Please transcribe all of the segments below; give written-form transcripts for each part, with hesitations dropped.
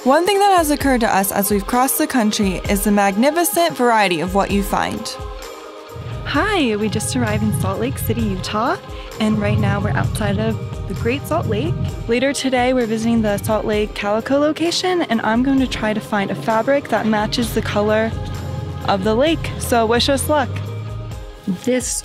One thing that has occurred to us as we've crossed the country is the magnificent variety of what you find. Hi, we just arrived in Salt Lake City, Utah, and right now we're outside of the Great Salt Lake. Later today, we're visiting the Salt Lake Calico location, and I'm going to try to find a fabric that matches the color of the lake. So wish us luck. This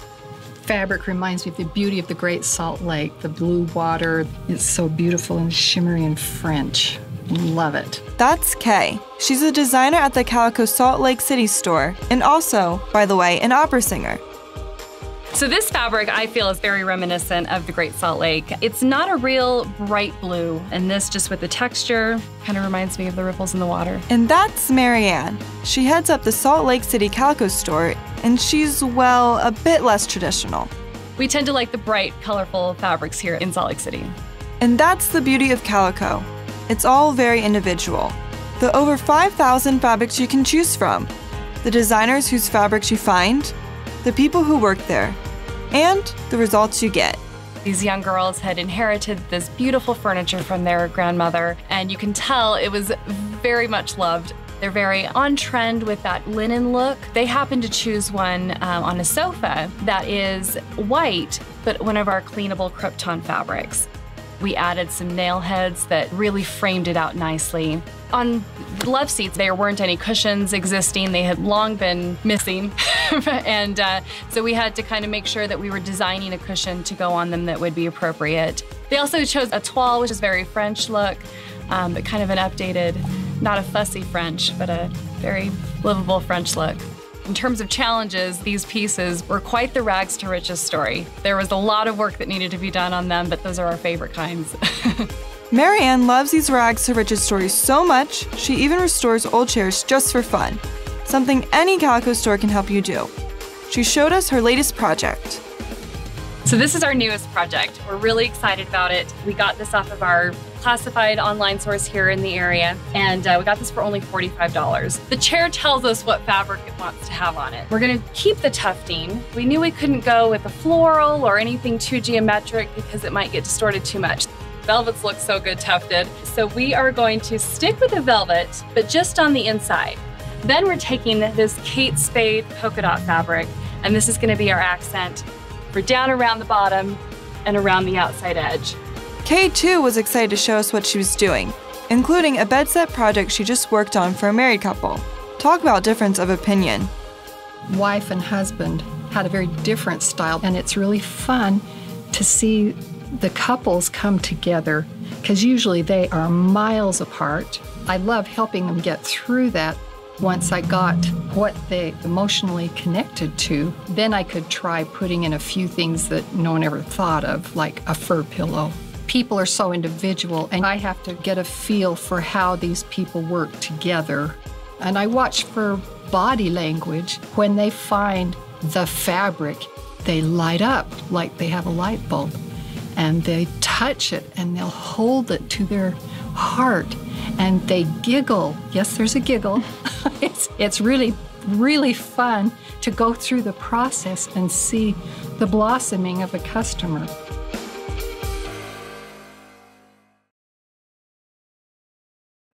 fabric reminds me of the beauty of the Great Salt Lake. The blue water, it's so beautiful and shimmery and French. Love it. That's Kay. She's a designer at the Calico Salt Lake City store, and also, by the way, an opera singer. So this fabric, I feel, is very reminiscent of the Great Salt Lake. It's not a real bright blue, and this, just with the texture, kind of reminds me of the ripples in the water. And that's Marianne. She heads up the Salt Lake City Calico store, and she's, well, a bit less traditional. We tend to like the bright, colorful fabrics here in Salt Lake City. And that's the beauty of Calico. It's all very individual. The over 5,000 fabrics you can choose from, the designers whose fabrics you find, the people who work there, and the results you get. These young girls had inherited this beautiful furniture from their grandmother, and you can tell it was very much loved. They're very on trend with that linen look. They happened to choose one on a sofa that is white, but one of our cleanable Krypton fabrics. We added some nail heads that really framed it out nicely. On love seats, there weren't any cushions existing. They had long been missing. And so we had to kind of make sure that we were designing a cushion to go on them that would be appropriate. They also chose a toile, which is very French look, but kind of an updated, not a fussy French, but a very livable French look. In terms of challenges, these pieces were quite the rags to riches story. There was a lot of work that needed to be done on them, but those are our favorite kinds. Marianne loves these rags to riches stories so much, she even restores old chairs just for fun, something any Calico store can help you do. She showed us her latest project. So this is our newest project. We're really excited about it. We got this off of our classified online source here in the area, and we got this for only $45. The chair tells us what fabric it wants to have on it. We're gonna keep the tufting. We knew we couldn't go with a floral or anything too geometric because it might get distorted too much. Velvets look so good tufted. So we are going to stick with the velvet, but just on the inside. Then we're taking this Kate Spade polka dot fabric, and this is gonna be our accent for down around the bottom and around the outside edge. Kay too was excited to show us what she was doing, including a bed set project she just worked on for a married couple. Talk about difference of opinion. Wife and husband had a very different style, and it's really fun to see the couples come together, because usually they are miles apart. I love helping them get through that. Once I got what they emotionally connected to, then I could try putting in a few things that no one ever thought of, like a fur pillow. People are so individual, and I have to get a feel for how these people work together. And I watch for body language. When they find the fabric, they light up like they have a light bulb. And they touch it, and they'll hold it to their heart, and they giggle. Yes, there's a giggle. It's really, really fun to go through the process and see the blossoming of a customer.